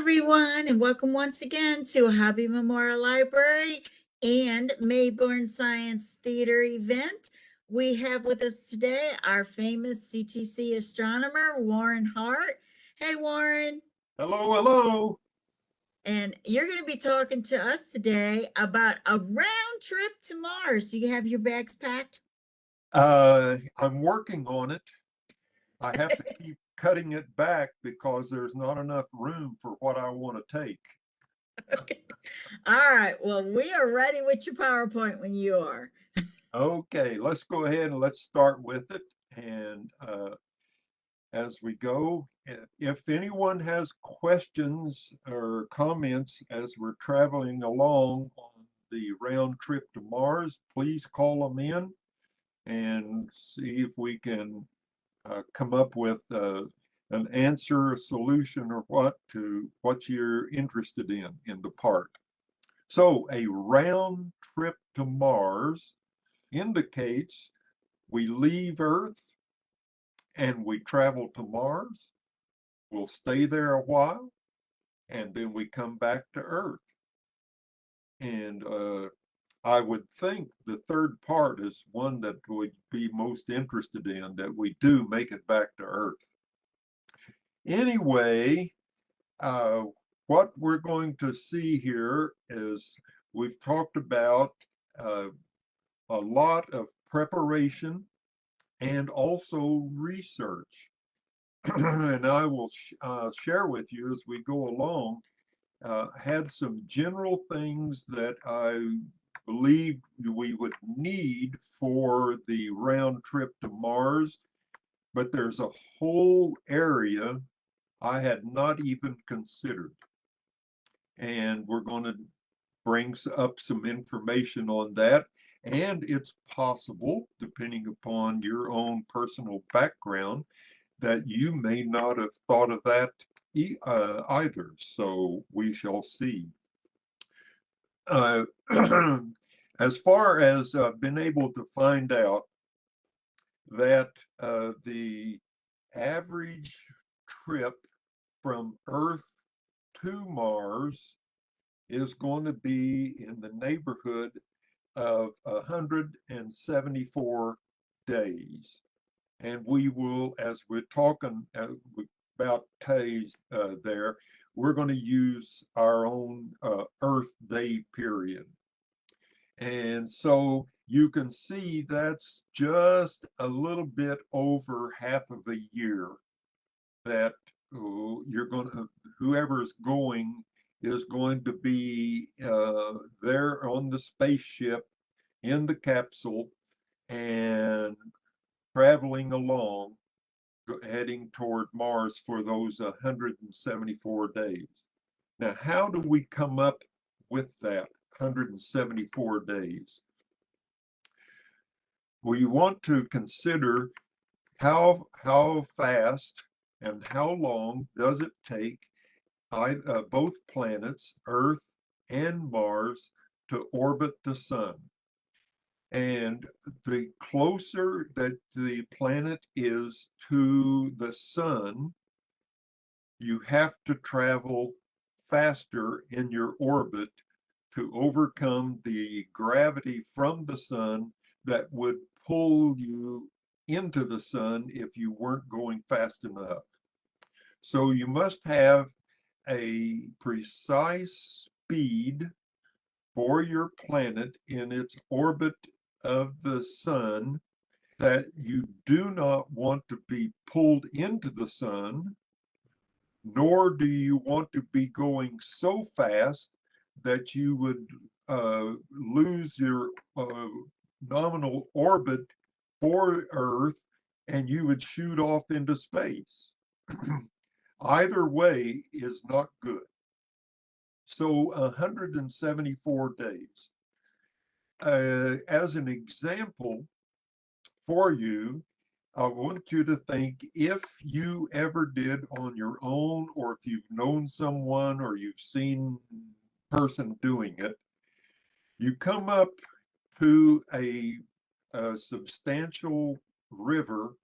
everyone, and welcome once again to Hobby Memorial Library and Mayborn Science Theater event. We have with us today our famous CTC astronomer, Warren Hart. Hey, Warren. Hello, hello. And you're going to be talking to us today about a round trip to Mars. Do you have your bags packed? I'm working on it. I have to keep cutting it back because there's not enough room for what I want to take. Okay. All right. Well, we are ready with your PowerPoint when you are. Okay, let's go ahead and let's start with it. And as we go, if anyone has questions or comments as we're traveling along on the round trip to Mars, please call them in and see if we can come up with an answer, a solution, or what you're interested in the part. So a round trip to Mars indicates we leave Earth and we travel to Mars. We'll stay there a while, and then we come back to Earth. And I would think the third part is one that would be most interested in, that we do make it back to Earth. Anyway, uh, what we're going to see here is we've talked about uh, a lot of preparation and also research. And I will share with you as we go along, had some general things that I believe we would need for the round trip to Mars, but there's a whole area I had not even considered. And we're going to bring up some information on that. And it's possible, depending upon your own personal background, that you may not have thought of that either. So we shall see. Uh, as far as I've been able to find out that the average trip from Earth to Mars is going to be in the neighborhood of 174 days. And we will, as we're talking about days there, we're going to use our own Earth day period. And so you can see that's just a little bit over half of a year that you're going to, whoever's going is going to be there on the spaceship in the capsule and traveling along, heading toward Mars for those 174 days. Now, how do we come up with that 174 days? We want to consider how fast and how long does it take both planets, Earth and Mars, to orbit the sun. And the closer that the planet is to the sun, you have to travel faster in your orbit to overcome the gravity from the sun that would pull you into the sun if you weren't going fast enough. So you must have a precise speed for your planet in its orbit of the sun that you do not want to be pulled into the sun, nor do you want to be going so fast that you would lose your nominal orbit for Earth and you would shoot off into space. Either way is not good. So 174 days. As an example for you, I want you to think if you ever did on your own, or if you've known someone or you've seen a person doing it, you come up to a substantial river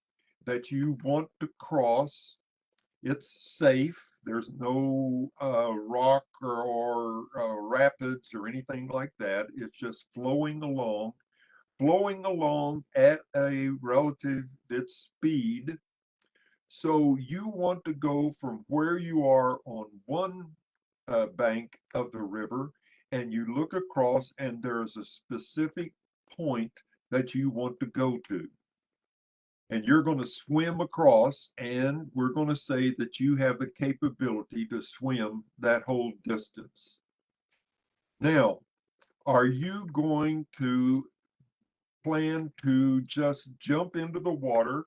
that you want to cross. It's safe. There's no rock or rapids or anything like that. It's just flowing along at a relative its speed. So you want to go from where you are on one bank of the river, and you look across, and there's a specific point that you want to go to. And you're going to swim across, and we're going to say that you have the capability to swim that whole distance. Now, are you going to plan to just jump into the water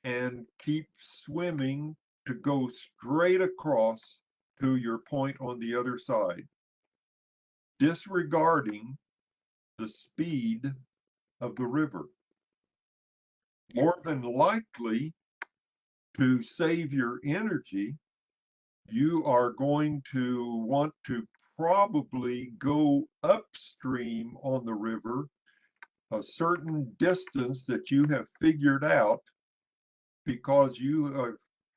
and keep swimming to go straight across to your point on the other side, disregarding the speed of the river? More than likely, to save your energy, you are going to want to probably go upstream on the river a certain distance that you have figured out, because you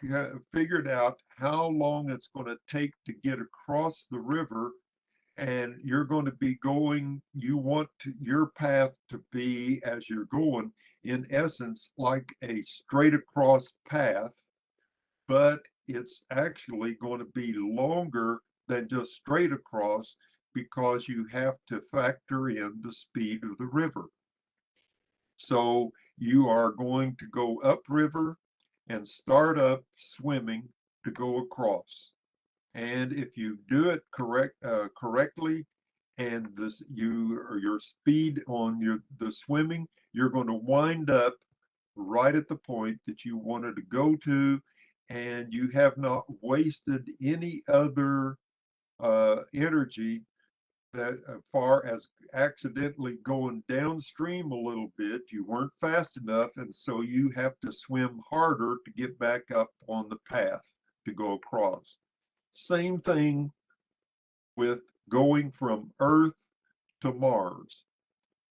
have figured out how long it's going to take to get across the river, and you're going to be going, you want your path to be, as you're going, in essence like a straight across path, but it's actually going to be longer than just straight across, because you have to factor in the speed of the river. So you are going to go upriver and start up swimming to go across. And if you do it correctly, and your speed on the swimming, you're going to wind up right at the point that you wanted to go to, and you have not wasted any other energy, that as far as accidentally going downstream a little bit, you weren't fast enough, and so you have to swim harder to get back up on the path to go across. Same thing with going from Earth to Mars.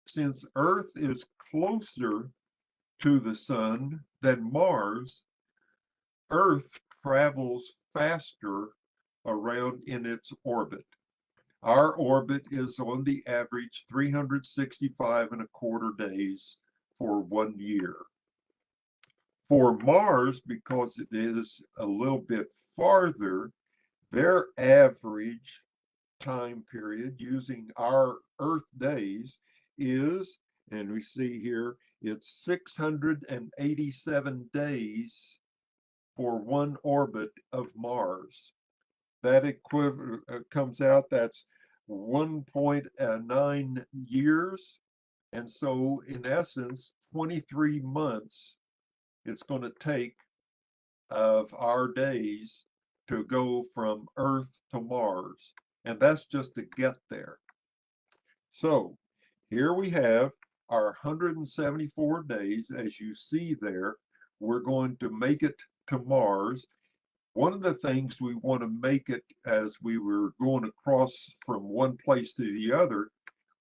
Since Earth is closer to the sun than Mars, Earth travels faster around in its orbit. Our orbit is on the average 365 and a quarter days for 1 year. For Mars, because it is a little bit farther, their average time period using our Earth days is, and we see here, it's 687 days for one orbit of Mars. That equivalent comes out, that's 1.9 years. And so in essence, 23 months it's going to take of our days to go from Earth to Mars. And that's just to get there. So here we have our 174 days. As you see there, we're going to make it to Mars. One of the things we want to make it, as we were going across from one place to the other,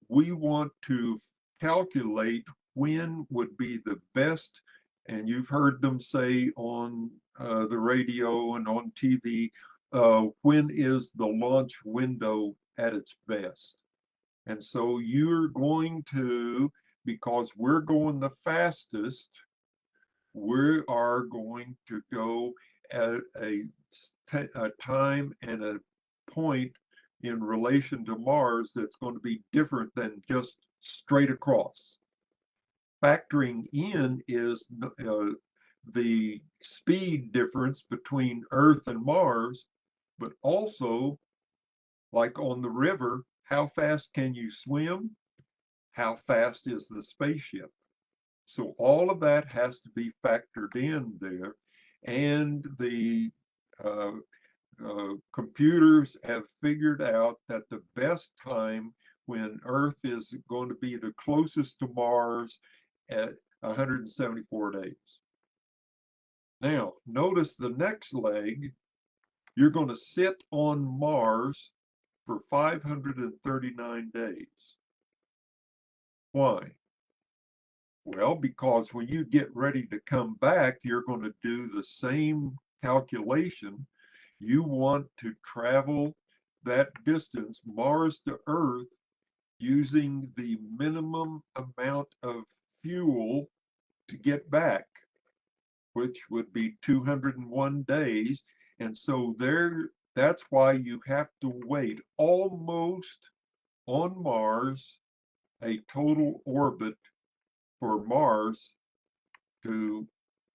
we want to calculate when would be the best, and you've heard them say on the radio and on TV, when is the launch window at its best. And so you're going to, because we're going the fastest, we are going to go at a time and a point in relation to Mars that's going to be different than just straight across. Factoring in is the speed difference between Earth and Mars, but also, like on the river, how fast can you swim? How fast is the spaceship? So all of that has to be factored in there. And the computers have figured out that the best time when Earth is going to be the closest to Mars at 174 days. Now, notice the next leg. You're going to sit on Mars for 539 days. Why? Well, because when you get ready to come back, you're going to do the same calculation, you want to travel that distance, Mars to Earth, using the minimum amount of fuel to get back, which would be 201 days. And so that's why you have to wait almost on Mars, a total orbit for Mars to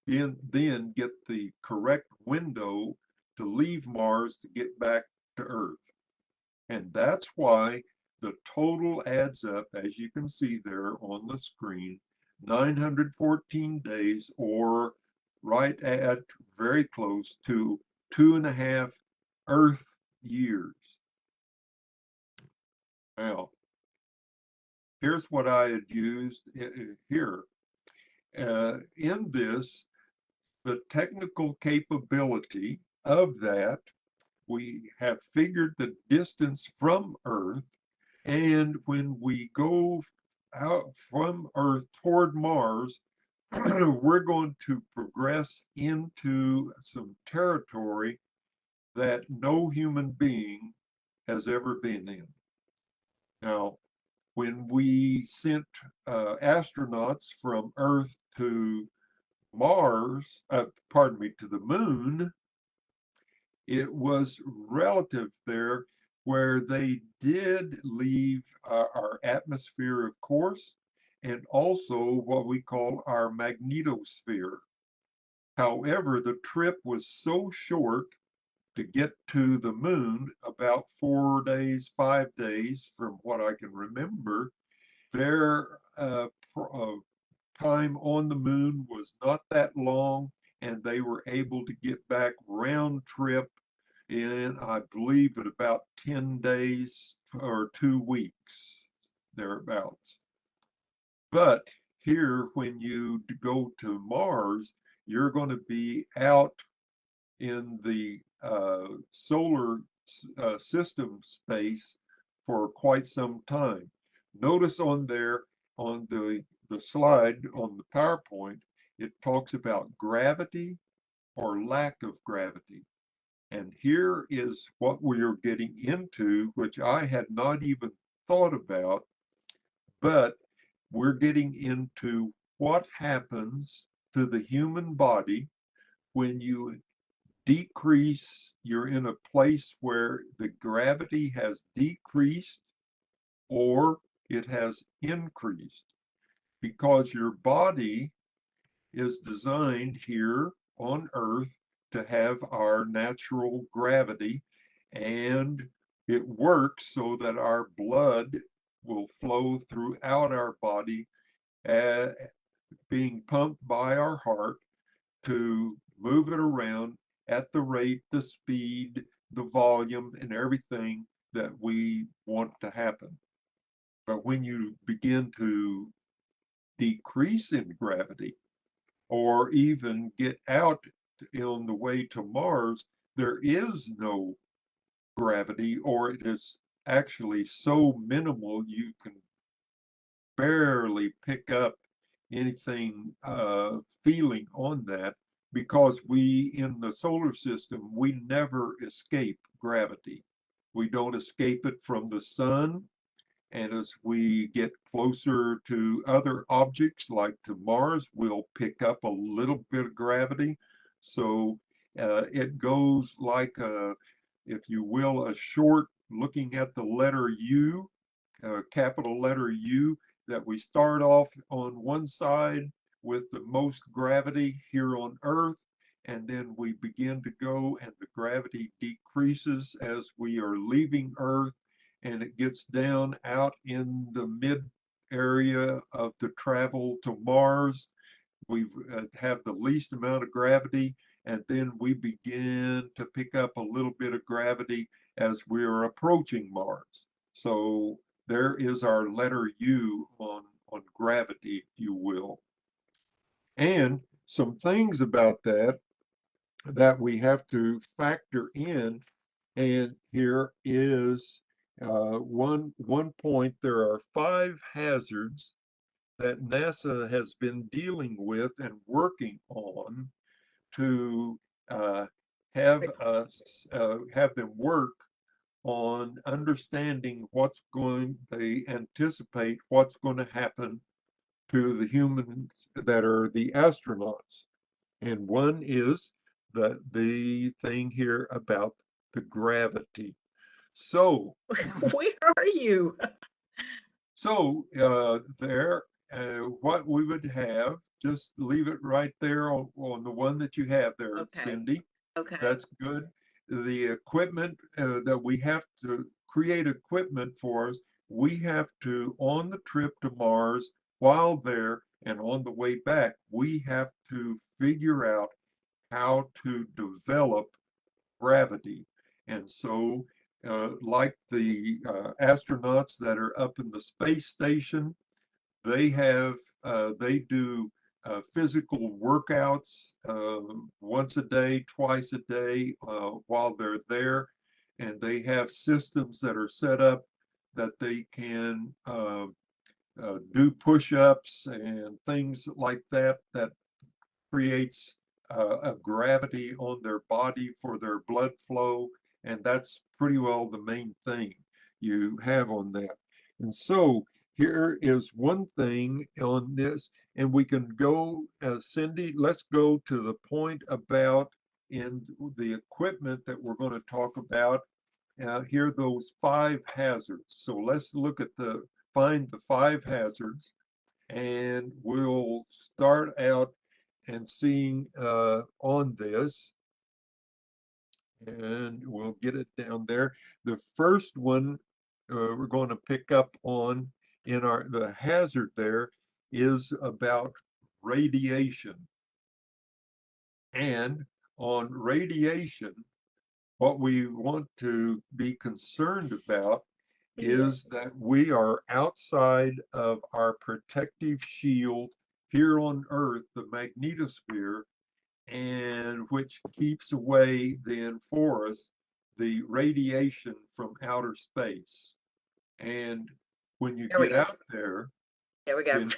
then get the correct window to leave Mars to get back to Earth. And that's why the total adds up, as you can see there on the screen, 914 days, or right at very close to 2.5 Earth years. Now, here's what I had used here. In this, the technical capability of that, we have figured the distance from Earth, and when we go out from Earth toward Mars, we're going to progress into some territory that no human being has ever been in. Now, when we sent astronauts from Earth to Mars, pardon me, to the moon, it was relative there where they did leave our atmosphere, of course, and also what we call our magnetosphere. However, the trip was so short to get to the moon, about 4 days, 5 days, from what I can remember, their time on the moon was not that long, and they were able to get back round trip in, I believe, at about 10 days or 2 weeks, thereabouts. But here, when you go to Mars, you're going to be out in the solar system space for quite some time. Notice on there, on the slide on the PowerPoint, it talks about gravity or lack of gravity. And here is what we are getting into, which I had not even thought about, but we're getting into what happens to the human body when you decrease, you're in a place where the gravity has decreased or it has increased, because your body is designed here on Earth to have our natural gravity, and it works so that our blood will flow throughout our body, uh, being pumped by our heart to move it around at the rate, the speed, the volume, and everything that we want to happen. But when you begin to decrease in gravity, or even get out on the way to Mars, there is no gravity, or it is actually so minimal you can barely pick up anything feeling on that, because we in the solar system, we never escape gravity. We don't escape it from the sun. And as we get closer to other objects like to Mars, we'll pick up a little bit of gravity. So it goes like, if you will, a short, looking at the letter U, capital letter U, that we start off on one side with the most gravity here on Earth, and then we begin to go and the gravity decreases as we are leaving Earth, and it gets down out in the mid area of the travel to Mars. We have the least amount of gravity, and then we begin to pick up a little bit of gravity as we are approaching Mars. So there is our letter U on gravity, if you will. And some things about that we have to factor in, and here is one point. There are 5 hazards that NASA has been dealing with and working on to have us have them work on understanding they anticipate what's going to happen to the humans that are the astronauts. And one is the thing here about the gravity. So, Where are you? there, what we would have, just leave it right there on the one that you have there, Okay. Cindy. Okay. That's good. The equipment that we have to create equipment for us, we have to, on the trip to Mars, while there and on the way back, we have to figure out how to develop gravity. And so, like the astronauts that are up in the space station, they do physical workouts once a day, twice a day while they're there, and they have systems that are set up that they can do push-ups and things like that that creates a gravity on their body for their blood flow, and that's pretty well the main thing you have on that. And so here is one thing on this, and we can go, Cindy, let's go to the point about in the equipment that we're going to talk about. Here, those 5 hazards. So let's look at find the 5 hazards, and we'll start out and seeing on this, and we'll get it down there. The first one we're going to pick up on in the hazard there is about radiation. And on radiation, what we want to be concerned about is that we are outside of our protective shield here on Earth, the magnetosphere, and which keeps away then for us the radiation from outer space. And when you There we get go. out there, There we go. then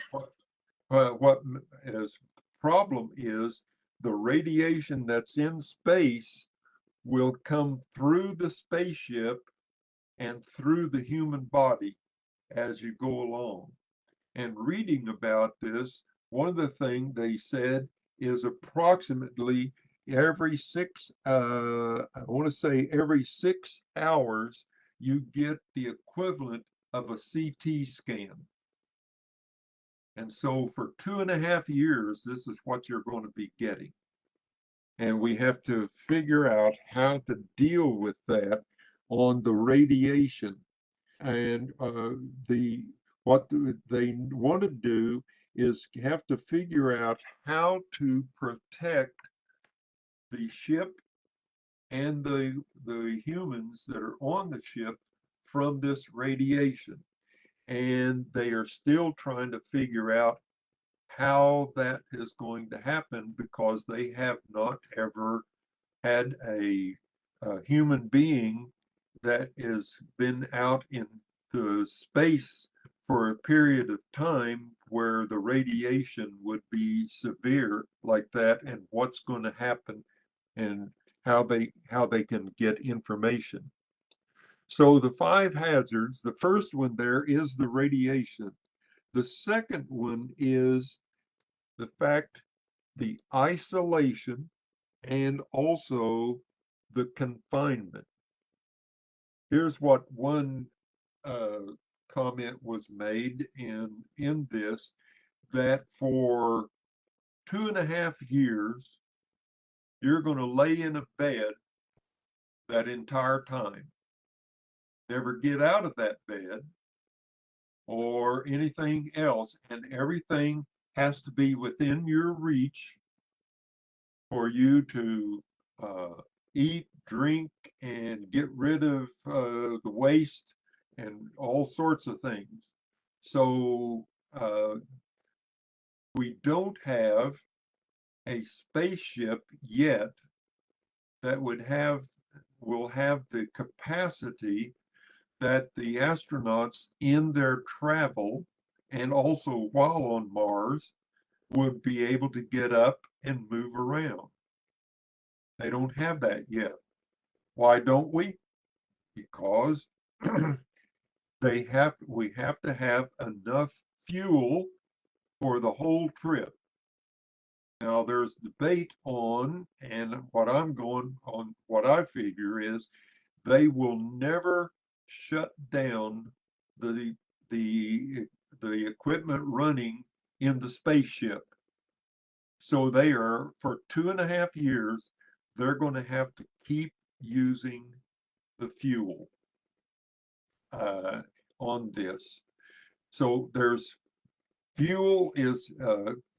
what is problem is the radiation that's in space will come through the spaceship and through the human body as you go along. And reading about this, one of the things they said is approximately every I want to say every 6 hours, you get the equivalent of a CT scan. And so for 2.5 years, this is what you're going to be getting. And we have to figure out how to deal with that on the radiation. And what they want to do is have to figure out how to protect the ship and the humans that are on the ship from this radiation. And they are still trying to figure out how that is going to happen because they have not ever had a human being that has been out in the space for a period of time where the radiation would be severe like that, and what's going to happen and how they can get information. So the 5 hazards, the first one there is the radiation. The second one is the fact, the isolation, and also the confinement. Here's what one comment was made in this, that for 2.5 years, you're going to lay in a bed that entire time, never get out of that bed or anything else, and everything has to be within your reach for you to eat, drink, and get rid of the waste and all sorts of things. So we don't have a spaceship yet that will have the capacity that the astronauts in their travel and also while on Mars would be able to get up and move around. They don't have that yet. Why don't we? Because we have to have enough fuel for the whole trip. Now there's debate on, and what I'm going on, what I figure is they will never shut down the the the equipment running in the spaceship. So they are, for 2.5 years, they're going to have to keep using the fuel uh, on this. So there's fuel is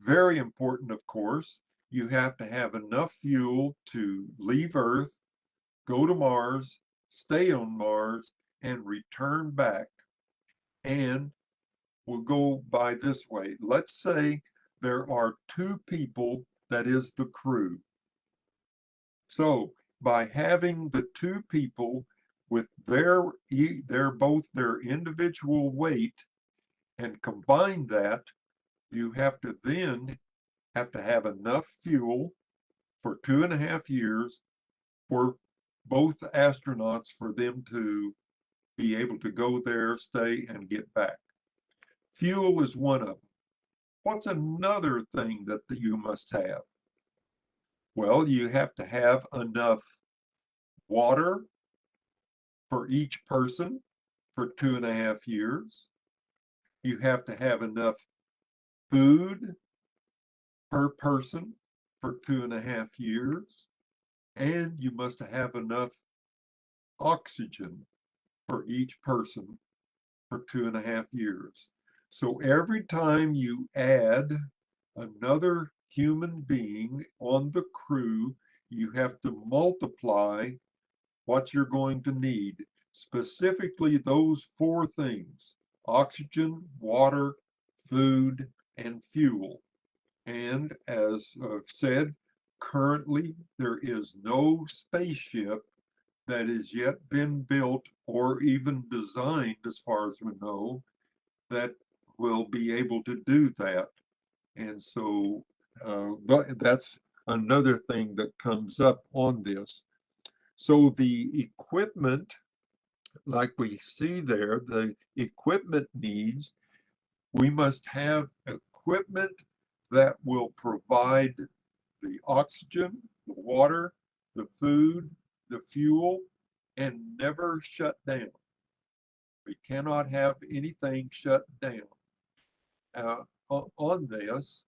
very important, of course. You have to have enough fuel to leave Earth, go to Mars, stay on Mars, and return back. And we'll go by this way. Let's say there are two people that is the crew. So by having the two people with both their individual weight and combine that, you have to then have to have enough fuel for 2.5 years for both astronauts for them to be able to go there, stay, and get back. Fuel is one of them. What's another thing that you must have? Well, you have to have enough water for each person for 2.5 years. You have to have enough food per person for 2.5 years. And you must have enough oxygen for each person for 2.5 years. So every time you add another human being on the crew, you have to multiply what you're going to need, specifically those four things: oxygen, water, food, and fuel. And as I've said, currently there is no spaceship that has yet been built or even designed, as far as we know, that will be able to do that. And so that's another thing that comes up on this. So the equipment, like we see there, the equipment needs, we must have equipment that will provide the oxygen, the water, the food, the fuel, and never shut down. We cannot have anything shut down on this.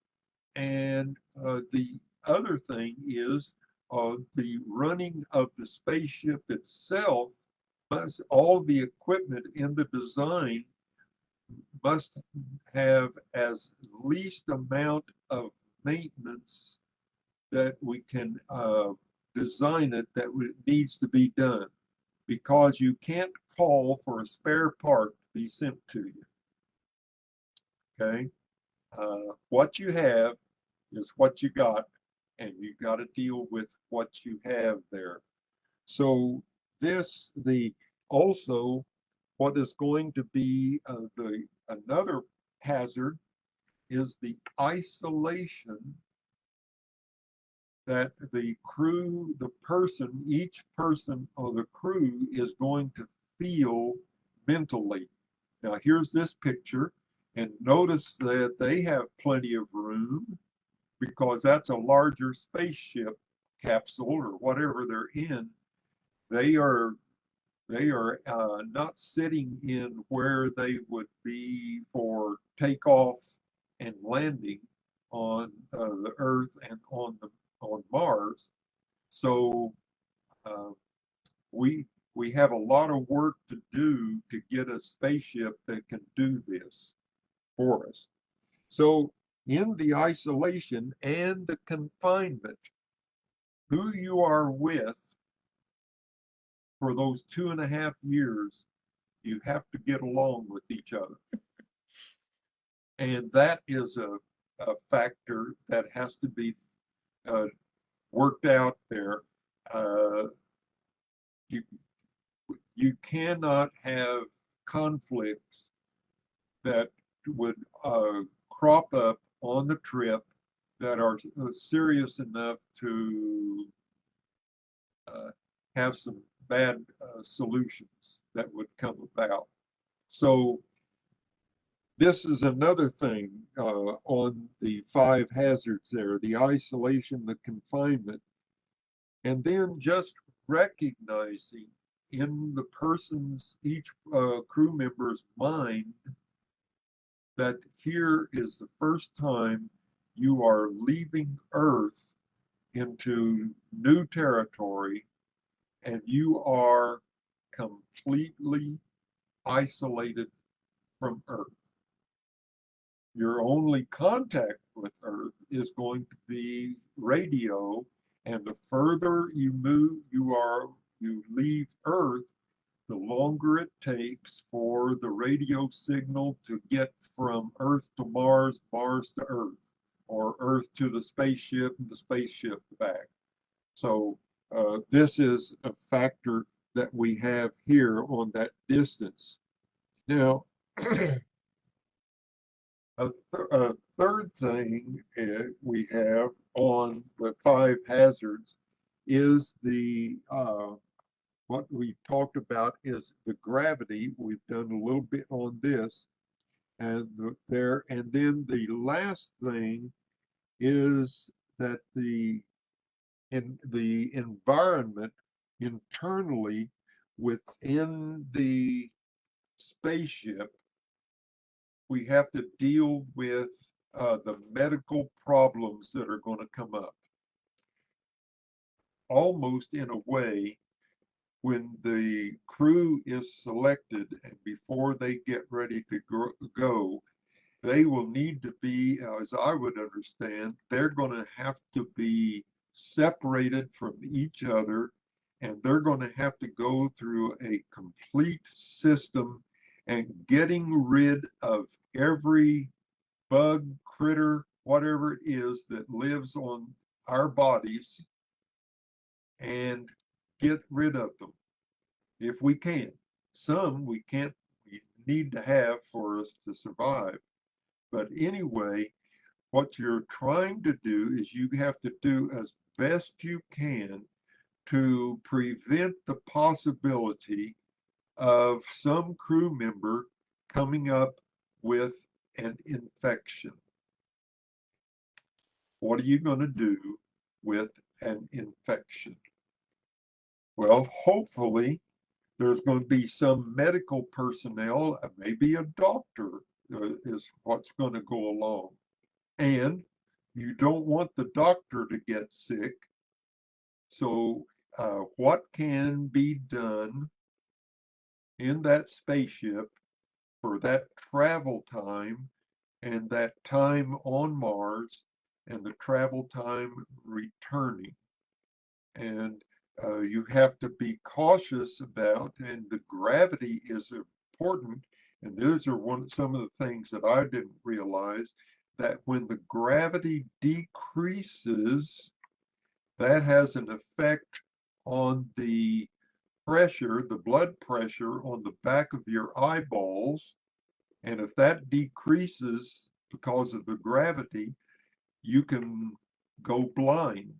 And the other thing is the running of the spaceship itself. All the equipment in the design must have as least amount of maintenance that we can design it that needs to be done, because you can't call for a spare part to be sent to you. Okay, what you have is what you got, and you got to deal with what you have there. So the also what is going to be the another hazard is the isolation that the crew, each person of the crew is going to feel mentally. Now, here's this picture, and notice that they have plenty of room because that's a larger spaceship capsule or whatever they're in. They are not sitting in where they would be for takeoff and landing on the Earth and on Mars. So uh, we we have a lot of work to do to get a spaceship that can do this for us. So in the isolation and the confinement, who you are with for those 2.5 years, you have to get along with each other. And that is a factor that has to be uh, worked out there. Uh, you, you cannot have conflicts that would crop up on the trip that are serious enough to have some bad solutions that would come about. So this is another thing on the 5 hazards there, the isolation, the confinement, and then just recognizing in the person's, each crew member's mind, that here is the first time you are leaving Earth into new territory and you are completely isolated from Earth. Your only contact with Earth is going to be radio, and the further you move, you leave Earth, the longer it takes for the radio signal to get from Earth to Mars, Mars to Earth, or Earth to the spaceship, and the spaceship back. So this is a factor that we have here on that distance. Now, a third thing we have on the 5 hazards is the what we talked about is the gravity. We've done a little bit on this, and and then the last thing is that in the environment internally within the spaceship, we have to deal with the medical problems that are going to come up. Almost in a way, when the crew is selected and before they get ready to go, they will need to be, as I would understand, they're going to have to be separated from each other, and they're going to have to go through a complete system and getting rid of every bug, critter, whatever it is that lives on our bodies, and get rid of them if we can. Some we can't, we need to have for us to survive. But anyway, what you're trying to do is you have to do as best you can to prevent the possibility of some crew member coming up with an infection. What are you going to do with an infection? Well, hopefully there's going to be some medical personnel, maybe a doctor is what's going to go along. And you don't want the doctor to get sick. So what can be done in that spaceship for that travel time and that time on Mars and the travel time returning? And you have to be cautious about, and the gravity is important. And those are some of the things that I didn't realize, that when the gravity decreases, that has an effect on the pressure, the blood pressure on the back of your eyeballs. And if that decreases because of the gravity, you can go blind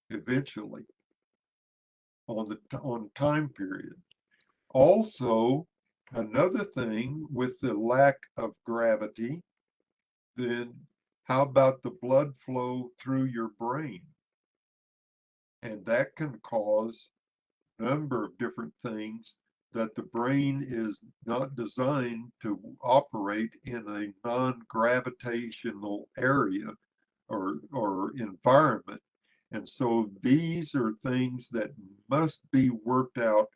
eventually on time period. Also, another thing with the lack of gravity, then how about the blood flow through your brain? And that can cause a number of different things that the brain is not designed to operate in a non-gravitational area or environment. And so these are things that must be worked out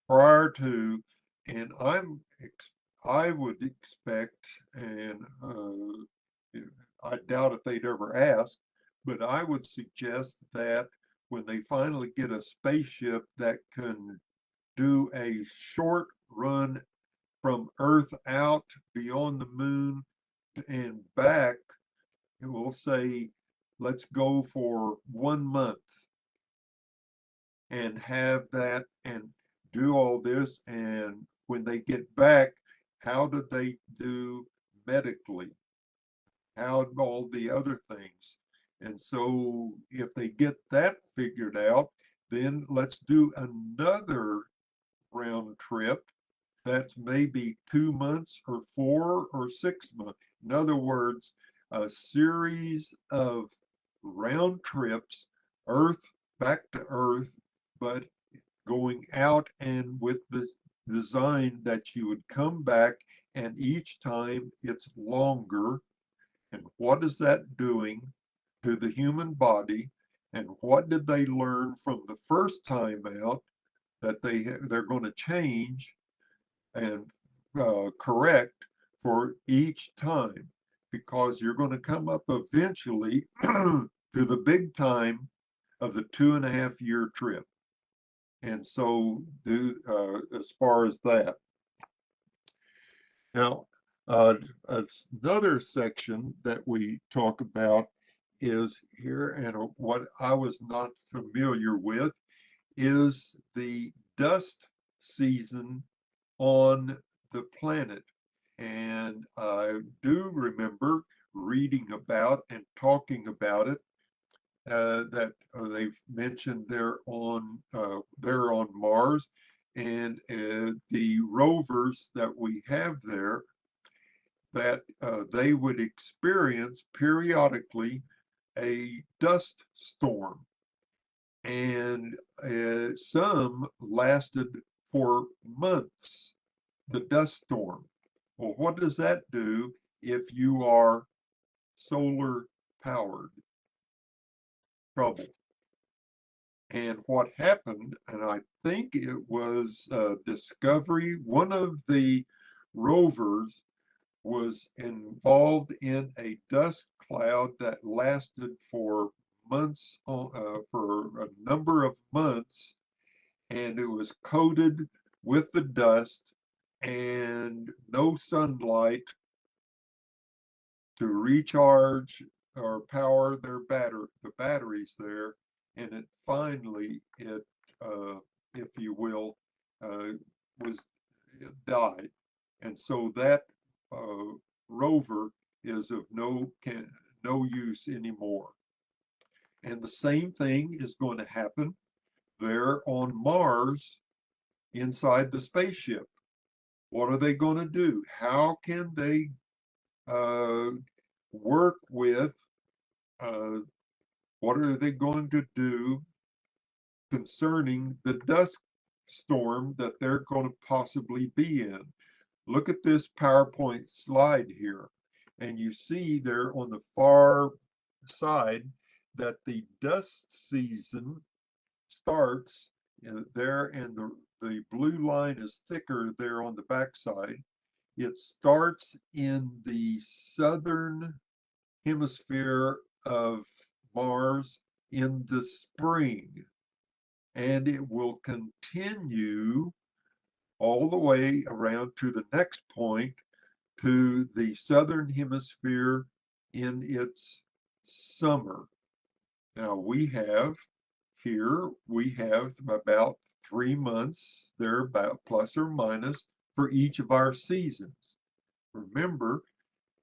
prior to, and I would expect, and I doubt if they'd ever ask, but I would suggest that when they finally get a spaceship that can do a short run from Earth out beyond the moon and back, and we'll say, let's go for 1 month and have that and do all this. And when they get back, how do they do medically? How all the other things? And so if they get that figured out, Then let's do another round trip that's maybe 2 months or 4 or 6 months. In other words, a series of round trips, Earth back to Earth, but going out and with the design that you would come back and each time it's longer. And what is that doing to the human body? And what did they learn from the first time out that they're going to change and correct for each time? Because you're going to come up eventually to the big time of the 2.5 year trip. And so as far as that. Now, another section that we talk about is here, and what I was not familiar with is the dust season on the planet. And I do remember reading about and talking about it, that they've mentioned they're on Mars, and the rovers that we have there, that they would experience periodically a dust storm, and some lasted for months. The dust storm. Well, what does that do if you are solar powered? Trouble. And what happened, and I think it was Discovery, one of the rovers was involved in a dust cloud that lasted for months, for a number of months, and it was coated with the dust and no sunlight to recharge or power the batteries there, and it finally, if you will, was it died, and so that uh, rover is of no use anymore. And the same thing is going to happen there on Mars inside the spaceship. What are they going to do? How can they uh, work with, uh, what are they going to do concerning the dust storm that they're going to possibly be in? Look at this PowerPoint slide here, and you see there on the far side that the dust season starts there, and the blue line is thicker there on the backside. It starts in the southern hemisphere of Mars in the spring, and it will continue all the way around to the next point to the southern hemisphere in its summer. Now we have about 3 months there, about plus or minus, for each of our seasons. Remember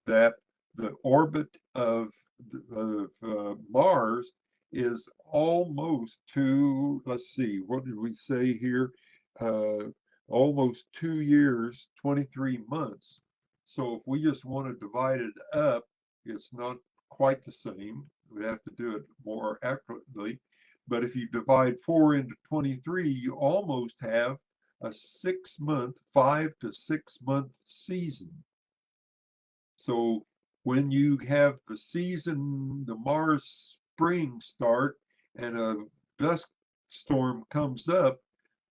that the orbit of Mars is almost let's see, what did we say here? Uh, Almost 2 years, 23 months. So if we just want to divide it up, it's not quite the same. We have to do it more accurately. But if you divide 4 into 23, you almost have a 6 month, 5 to 6 month season. So when you have the season, the Mars spring start, and a dust storm comes up,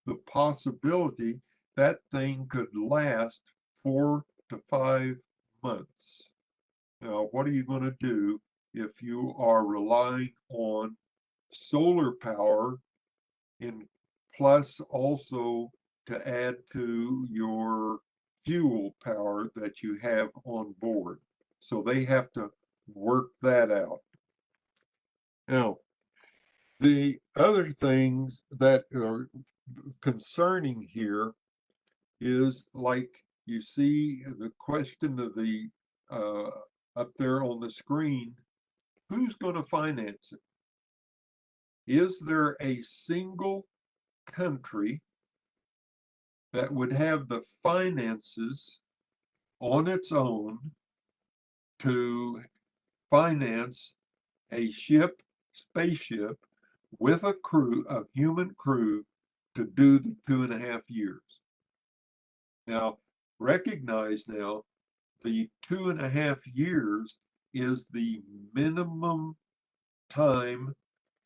the possibility that thing could last 4 to 5 months. Now, what are you going to do if you are relying on solar power, in plus also to add to your fuel power that you have on board? So they have to work that out. Now, the other things that are concerning here is, like you see the question of the uh, up there on the screen, who's going to finance it? Is there a single country that would have the finances on its own to finance a spaceship with a crew, a human crew, to do the 2.5 years? Now, recognize now the 2.5 years is the minimum time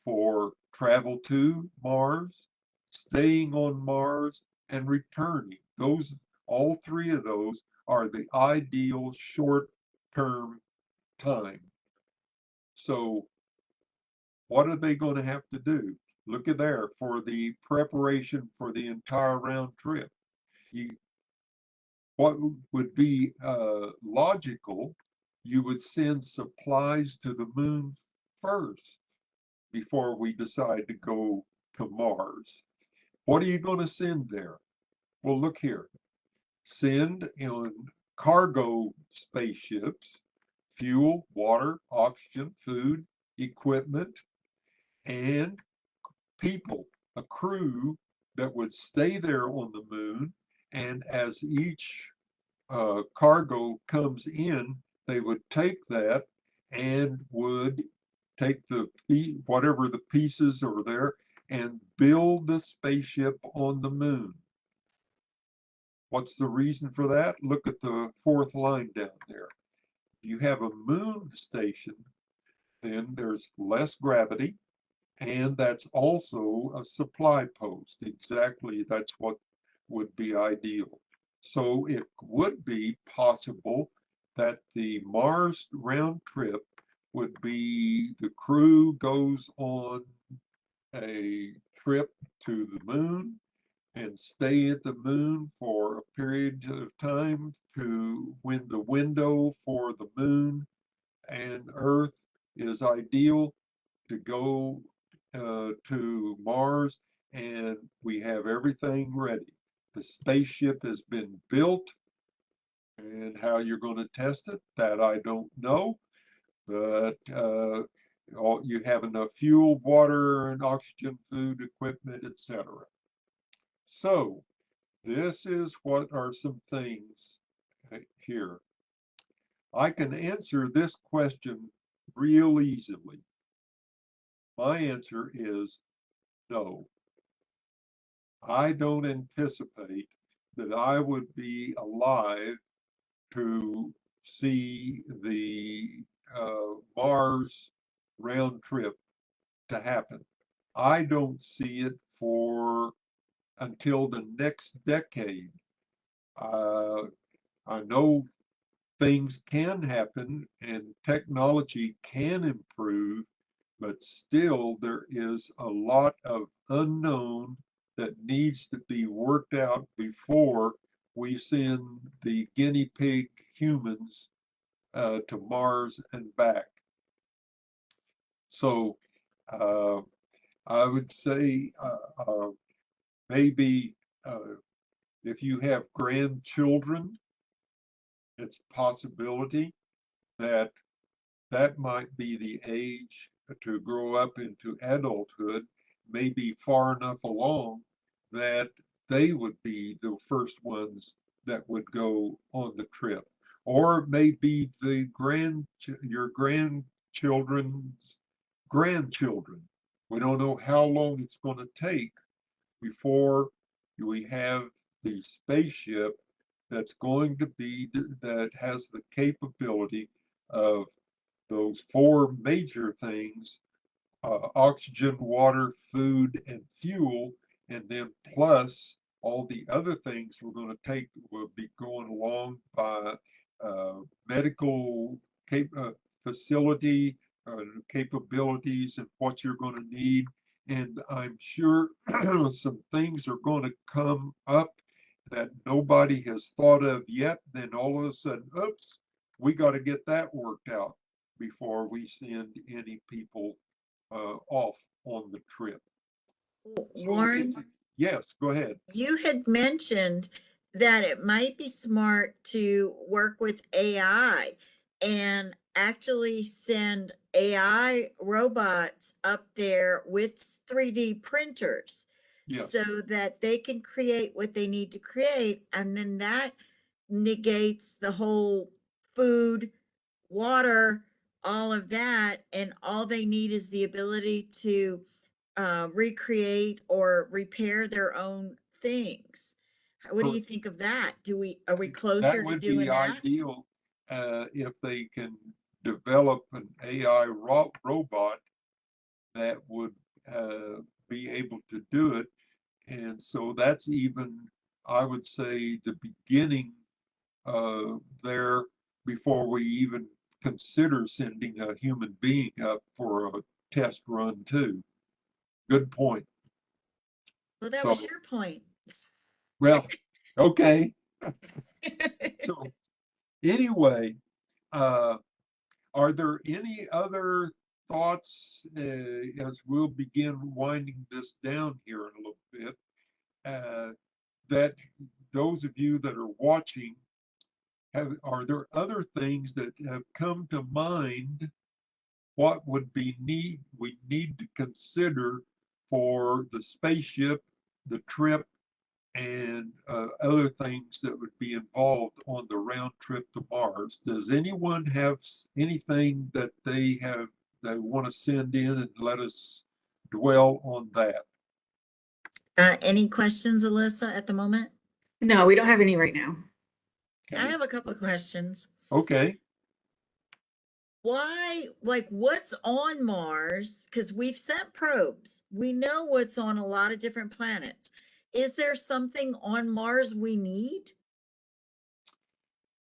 for travel to Mars, staying on Mars, and returning. Those, all three of those are the ideal short-term time. So what are they going to have to do? Look at there for the preparation for the entire round trip. You, what would be logical, you would send supplies to the moon first before we decide to go to Mars. What are you going to send there? Well, look here. Send in cargo spaceships, fuel, water, oxygen, food, equipment, and people, a crew that would stay there on the moon. And as each cargo comes in, they would take that and would take the whatever the pieces are there and build the spaceship on the moon. What's the reason for that? Look at the fourth line down there. If you have a moon station, then there's less gravity, and that's also a supply post. Exactly, that's what would be ideal. So it would be possible that the Mars round trip would be the crew goes on a trip to the moon and stay at the moon for a period of time to when the window for the moon and Earth is ideal to go to Mars, and we have everything ready. The spaceship has been built, and how you're going to test it, that I don't know, but you have enough fuel, water, and oxygen, food, equipment, etc. So this is what are some things here. I can answer this question real easily. My answer is no. I don't anticipate that I would be alive to see the Mars round trip to happen. I don't see it for until the next decade. Uh, I know things can happen and technology can improve, but still there is a lot of unknown that needs to be worked out before we send the guinea pig humans to Mars and back. So uh, I would say maybe if you have grandchildren, it's a possibility that that might be the age to grow up into adulthood, maybe far enough along that they would be the first ones that would go on the trip. Or maybe your grandchildren's grandchildren. We don't know how long it's going to take before we have the spaceship that's going to be that has the capability of those four major things: oxygen, water, food, and fuel, and then plus all the other things we're going to take will be going along by medical facility capabilities and what you're going to need. And I'm sure some things are going to come up that nobody has thought of yet. Then all of a sudden, oops, we got to get that worked out before we send any people off on the trip. So Warren, yes, go ahead. you had mentioned that it might be smart to work with AI and actually send AI robots up there with 3D printers Yes, so that they can create what they need to create. And then that negates the whole food, water, all of that. And all they need is the ability to recreate or repair their own things. What do you correct. think of that? Are we That closer to would doing be that? ideal if they can develop an AI robot that would be able to do it. And so that's even, I would say, the beginning there before we even consider sending a human being up for a test run too. Good point. Well, that was So, your point. well, okay. So anyway, uh, are there any other thoughts as we'll begin winding this down here in a little bit that those of you that are watching are there other things that have come to mind what would be we need to consider for the spaceship, the trip, and other things that would be involved on the round trip to Mars? Does anyone have anything that they want to send in and let us dwell on that? Any questions, Alyssa, at the moment? No, we don't have any right now. I Okay. have a couple of questions. Okay. Why, like, what's on Mars? Because we've sent probes. We know what's on a lot of different planets. Is there something on Mars we need?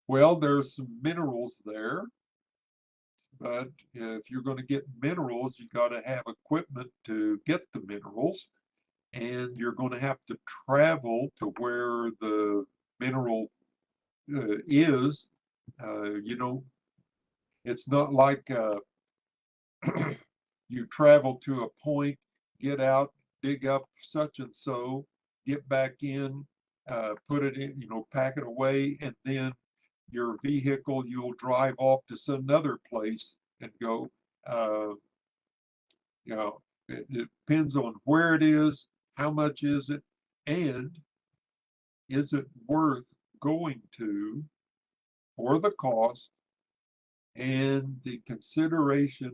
Well, there's some minerals there, but if you're going to get minerals, you got to have equipment to get the minerals, and you're going to have to travel to where the mineral is. You know, it's not like you travel to a point, get out, dig up such and so, get back in, put it in, pack it away, and then your vehicle, you'll drive off to some other place and go. Uh, it depends on where it is, how much is it, and is it worth going to for the cost and the consideration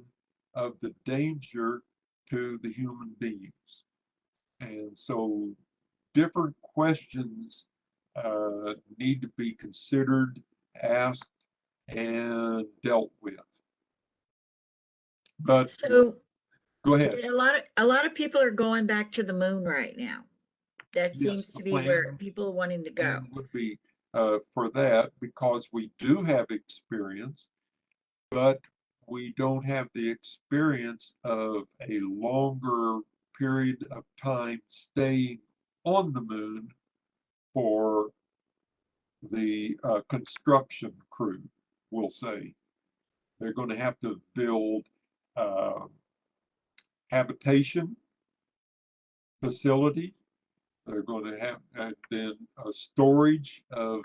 of the danger to the human beings. And so different questions need to be considered, asked, and dealt with. But So go ahead. a lot of people are going back to the moon right now. That Yes, seems the to be where people are wanting to go. plan would be for that because we do have experience, but we don't have the experience of a longer period of time staying on the moon for the construction crew, we'll say. They're going to have to build uh, habitation facility. They're going to have then a storage of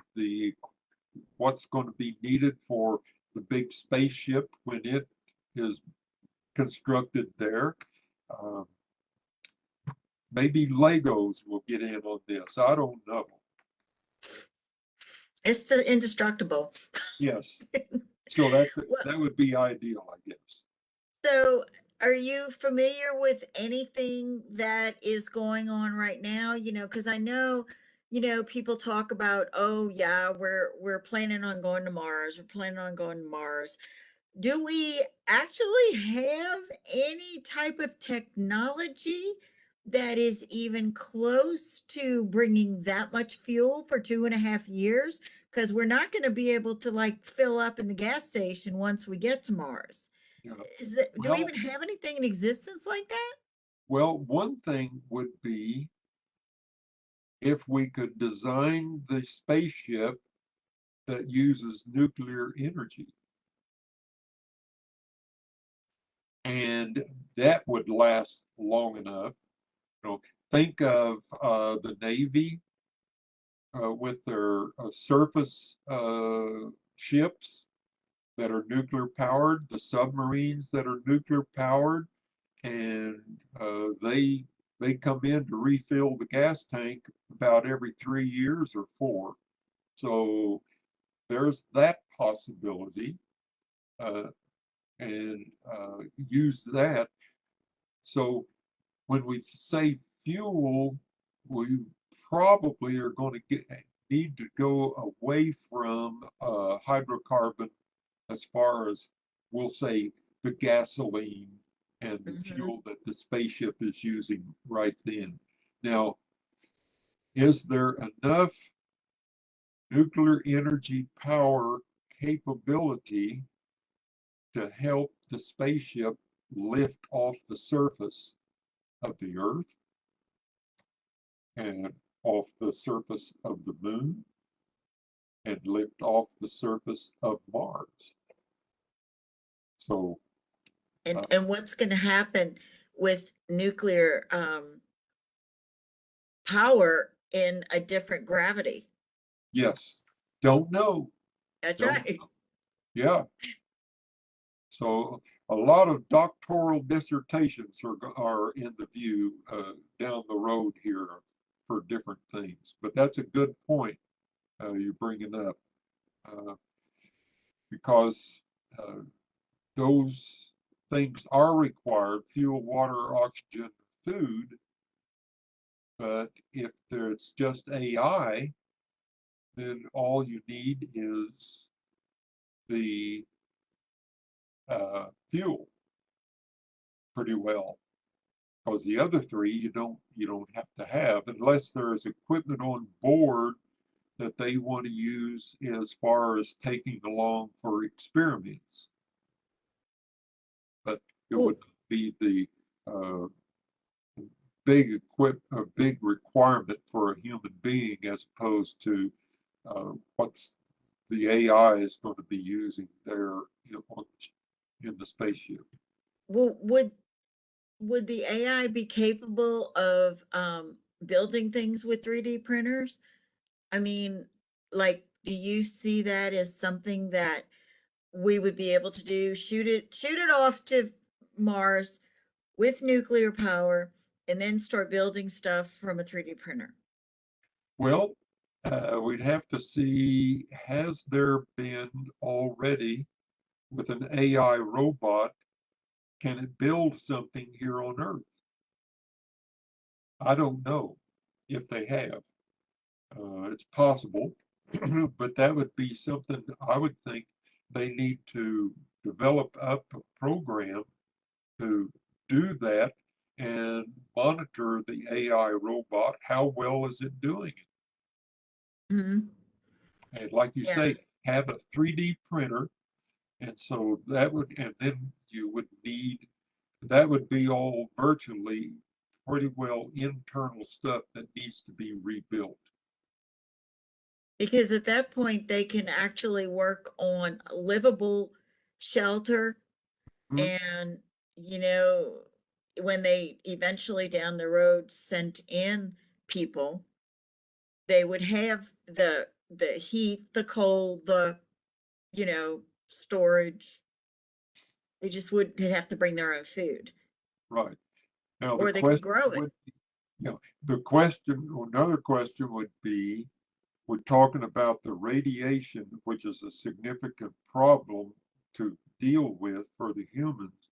what's going to be needed for the big spaceship when it is constructed there. Um, Maybe Legos will get in on this. I don't know. It's indestructible. Yes. So that Well, that would be ideal, I guess. so are you familiar with anything that is going on right now? Because I know, people talk about, oh yeah, we're planning on going to Mars. We're planning on going to Mars. Do we actually have any type of technology that is even close to bringing that much fuel for 2.5 years? Because we're not going to be able to like fill up in the gas station once we get to Mars. Yeah. Do we Well, even have anything in existence like that? well, one thing would be if we could design the spaceship that uses nuclear energy. And that would last long enough. Think of the Navy with their surface ships. that are nuclear powered, the submarines that are nuclear powered, and they come in to refill the gas tank about every 3 years or 4. So there's that possibility, uh, and use that. So when we say fuel, we probably are going to need to go away from hydrocarbon as far as, we'll say, the gasoline and the fuel that the spaceship is using right then. Now, is there enough nuclear energy power capability to help the spaceship lift off the surface of the Earth and off the surface of the Moon and lift off the surface of Mars? So, And what's going to happen with nuclear power in a different gravity? yes, don't know. That's Don't right. know. Yeah. So a lot of doctoral dissertations are in the view down the road here for different things. But that's a good point you're bringing up, because those things are required: fuel, water, oxygen, food. But if there's just AI, then all you need is the fuel pretty well. Because the other three you don't have to have unless there is equipment on board that they want to use as far as taking along for experiments. But it Well, would be the uh, big requirement for a human being, as opposed to what's the AI is going to be using there in the spaceship. well, would the AI be capable of building things with 3D printers? I mean, like, do you see that as something that we would be able to do? Shoot it off to Mars with nuclear power, and then start building stuff from a 3D printer. Well, we'd have to see, has there been already with an AI robot, can it build something here on Earth? I don't know if they have. It's possible, but that would be something I would think they need to develop up a program to do that and monitor the AI robot. How well is it doing it? Mhm. And like you Yeah, say, have a 3D printer. And so that would, and then you would need, that would be all virtually pretty well internal stuff that needs to be rebuilt. because at that point they can actually work on livable shelter, Hmm. and you know, when they eventually down the road sent in people, they would have the heat, the cold, the storage. They just would they'd have to bring their own food, Right. Now the or they could question grow it. would, the question, another question would be, we're talking about the radiation, which is a significant problem to deal with for the humans.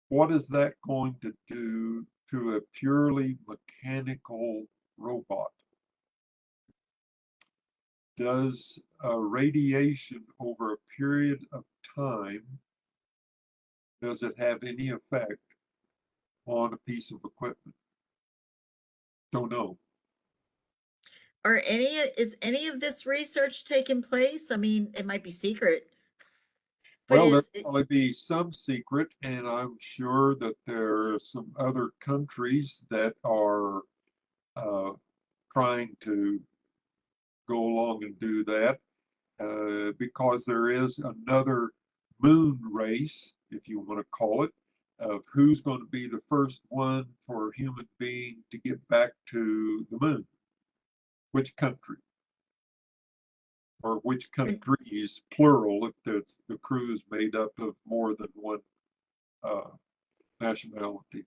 What is that going to do to a purely mechanical robot? Does radiation over a period of time, does it have any effect on a piece of equipment? Don't know. Is any of this research taking place? I mean, it might be secret, but Well, there'll is it, probably be some secret, and I'm sure that there are some other countries that are uh, trying to go along and do that, because there is another moon race, if you want to call it, of who's going to be the first one for a human being to get back to the moon. Which country? or which countries, plural, if the crew is made up of more than one nationality.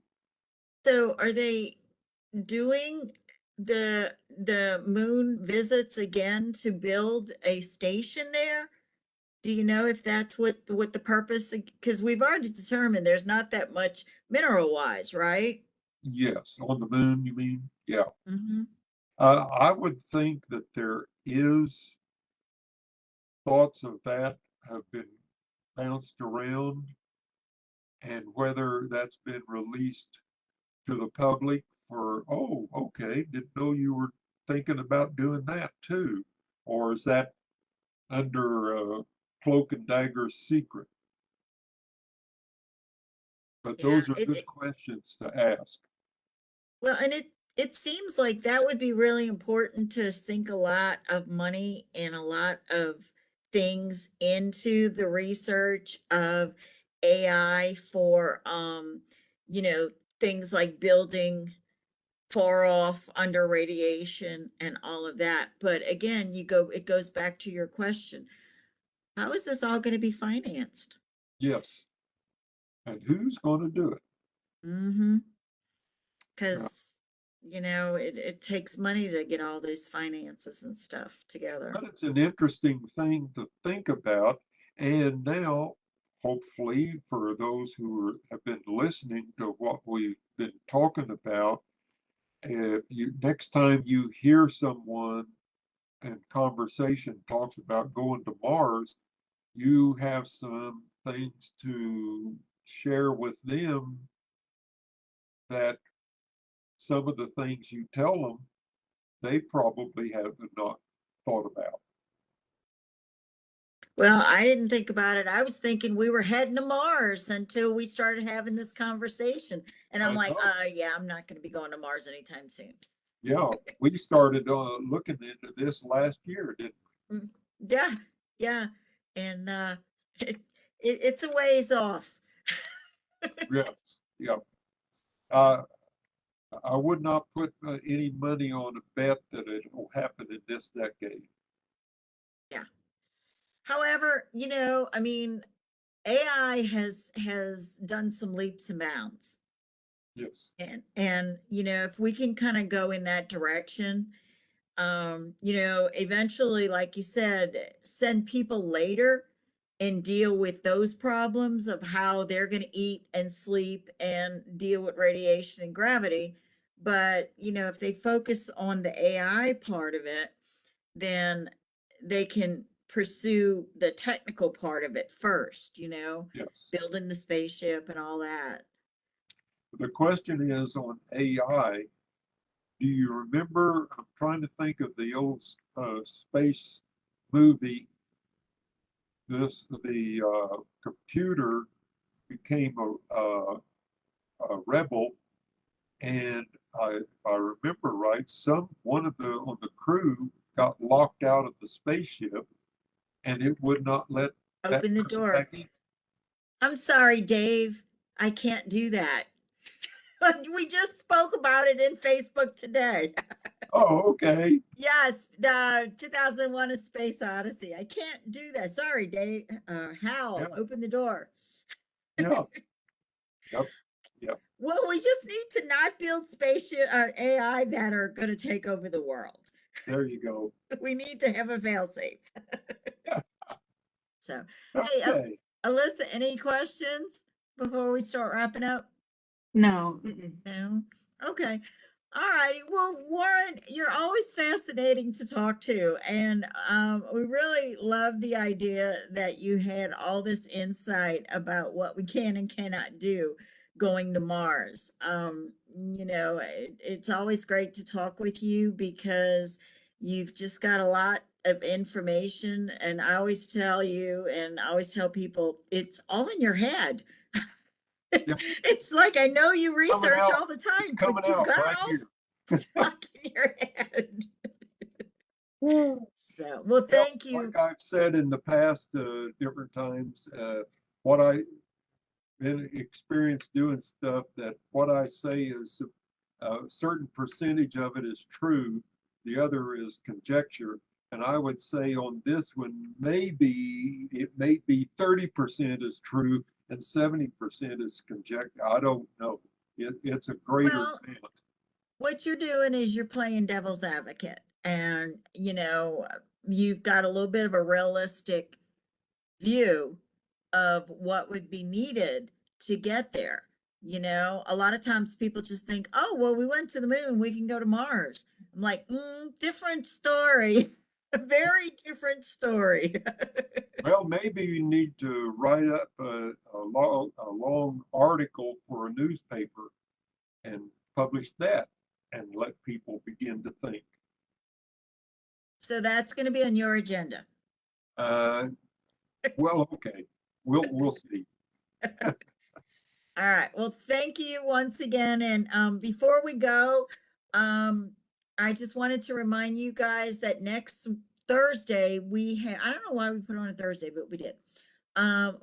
So are they doing the moon visits again to build a station there? Do you know if that's what the purpose, because we've already determined there's not that much mineral wise, right? Yes, on the moon, you mean? Yeah. Mm-hmm. I would think that there is thoughts of that have been bounced around, and whether that's been released to the public for, oh, okay, didn't know you were thinking about doing that too. Or is that under cloak and dagger secret? But Yeah, those are good questions to ask. well, and it seems like that would be really important to sink a lot of money and a lot of things into the research of AI for you know, things like building far off under radiation and all of that. But again, it goes back to your question. How is this all going to be financed? Yes. And who's going to do it? Mm-hmm. Yeah. Because, it takes money to get all these finances and stuff together. But it's an interesting thing to think about. And now, hopefully, for those who have been listening to what we've been talking about, if you next time you hear someone in conversation talks about going to Mars, you have some things to share with them that some of the things you tell them, they probably have not thought about. Well, I didn't think about it. I was thinking we were heading to Mars until we started having this conversation. And I'm I like, know. yeah, I'm not going to be going to Mars anytime soon. Yeah, we started looking into this last year, didn't Mm, yeah, yeah. And it, it's a ways off. we? Yes, yeah. Uh, I would not put any money on a bet that it will happen in this decade. Yeah. However, I mean, AI has done some leaps and bounds. Yes, And if we can kind of go in that direction, eventually, like you said, send people later and deal with those problems of how they're going to eat and sleep and deal with radiation and gravity. But, if they focus on the AI part of it, then they can pursue the technical part of it first, yes. building the spaceship and all that. The question is on AI. Do you remember? I'm trying to think of the old space movie. The computer became a rebel, and if I remember right, one of the on the crew got locked out of the spaceship, and it would not let that Open the person door. back in. I'm sorry, Dave. I can't do that. We just spoke about it in Facebook today. Oh, okay. Yes, the 2001 A Space Odyssey. I can't do that. Sorry, Dave. Yeah, Hal, open the door. yeah, yep, yep. Well, we just need to not build spaceship AI that are going to take over the world. There you go. We need to have a failsafe. So, hey, Okay. Alyssa, any questions before we start wrapping up? No. No? Okay. All righty. Well, Warren, you're always fascinating to talk to. And we really love the idea that you had all this insight about what we can and cannot do going to Mars. It's always great to talk with you because you've just got a lot of information. And I always tell you, and I always tell people, it's all in your head. Yeah, It's like I know you coming research out. all the It's time, coming but you've out got it right all here. stuck in your head. So, well, Well, thank you. like I've said in the past, different times, what I been experienced doing stuff that what I say is a certain percentage of it is true, the other is conjecture. And I would say on this one, maybe it may be 30% is true and 70% is conjecture. I don't know. It's a greater Well, amount. what you're doing is you're playing devil's advocate, and you've got a little bit of a realistic view of what would be needed to get there. A lot of times people just think, oh, well, we went to the moon, we can go to Mars. I'm like, different story. A very different story. Well, maybe you need to write up a long article for a newspaper and publish that and let people begin to think. So that's going to be on your agenda. Well, okay, we'll see. All right. Well, thank you once again. And before we go, I just wanted to remind you guys that next Thursday we have, I don't know why we put on a Thursday, but we did.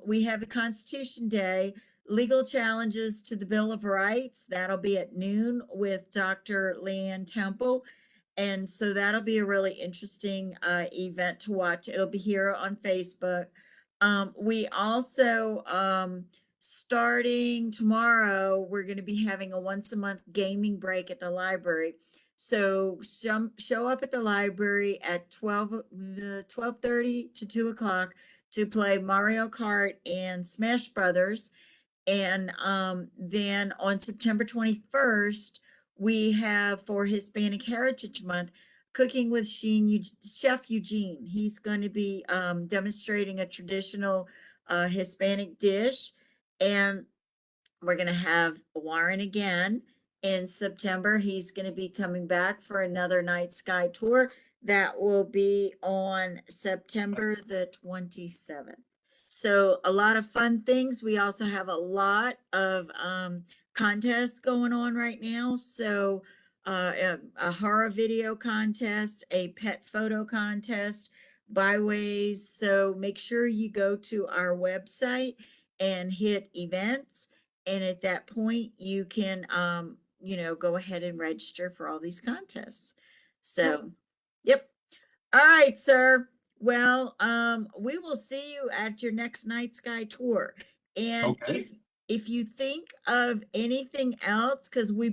We have the Constitution Day, legal challenges to the Bill of Rights. That'll be at noon with Dr. Leanne Temple. And so that'll be a really interesting event to watch. It'll be here on Facebook. We also, starting tomorrow, we're going to be having a once a month gaming break at the library. So show up at the library at 12:30 to 2 o'clock to play Mario Kart and Smash Brothers. And then on September 21st, we have for Hispanic Heritage Month, Cooking with Chef Eugene. He's going to be demonstrating a traditional Hispanic dish. And we're going to have Warren again in September. He's going to be coming back for another night sky tour. That will be on September the 27th. So a lot of fun things. We also have a lot of contests going on right now. So a horror video contest, a pet photo contest, byways. So make sure you go to our website and hit events. And at that point, you can, go ahead and register for all these contests. So, yep. All right, sir. Well, we will see you at your next night sky tour. And Okay. if you think of anything else, because we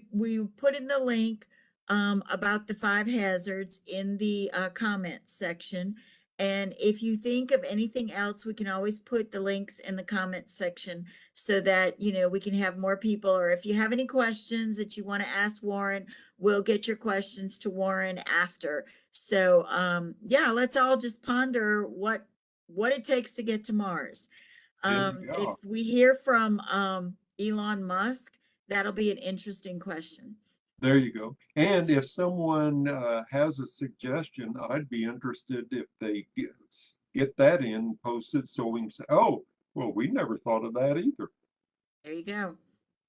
put in the link about the 5 hazards in the comments section. And if you think of anything else, we can always put the links in the comments section so that we can have more people. Or if you have any questions that you want to ask Warren, we'll get your questions to Warren after. So yeah, let's all just ponder what it takes to get to Mars. There you If go. we hear from Elon Musk, that'll be an interesting question. There you go. And if someone has a suggestion, I'd be interested if they get that in posted so we can say, oh, well, we never thought of that either. There you go.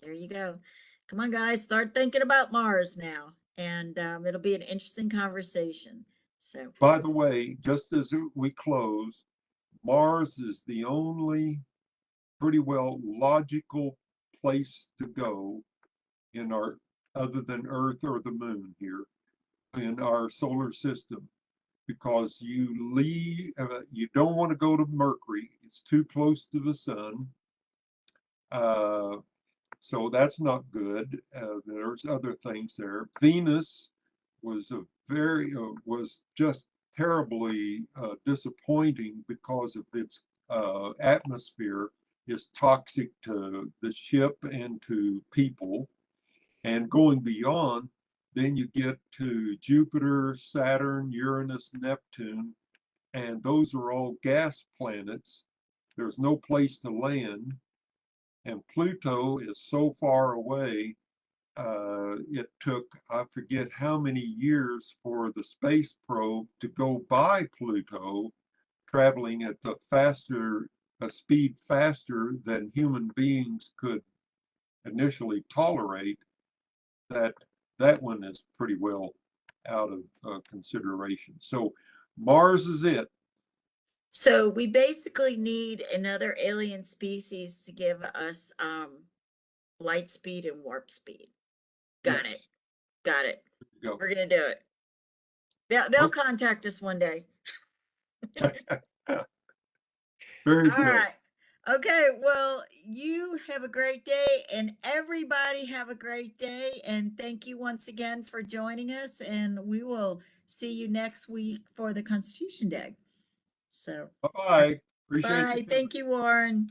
There you go. Come on, guys, start thinking about Mars now. And it'll be an interesting conversation. So, By the way, just as we close, Mars is the only pretty well logical place to go in our, other than Earth or the moon here, in our solar system, because you don't want to go to Mercury. It's too close to the sun. So that's not good. There's other things there. Venus was was just terribly disappointing because of its atmosphere is toxic to the ship and to people. And going beyond, then you get to Jupiter, Saturn, Uranus, Neptune, and those are all gas planets. There's no place to land. And Pluto is so far away, it took, I forget how many years for the space probe to go by Pluto, traveling at a speed faster than human beings could initially tolerate. That one is pretty well out of consideration. So Mars is it. so we basically need another alien species to give us light speed and warp speed. Got it. Yes. Got it. Go. We're gonna do it. They'll Okay. contact us one day. Very All good. right. Okay, well, you have a great day, and everybody have a great day. And thank you once again for joining us. And we will see you next week for the Constitution Day. So, Bye-bye. Appreciate you bye. coming. Thank you, Warren.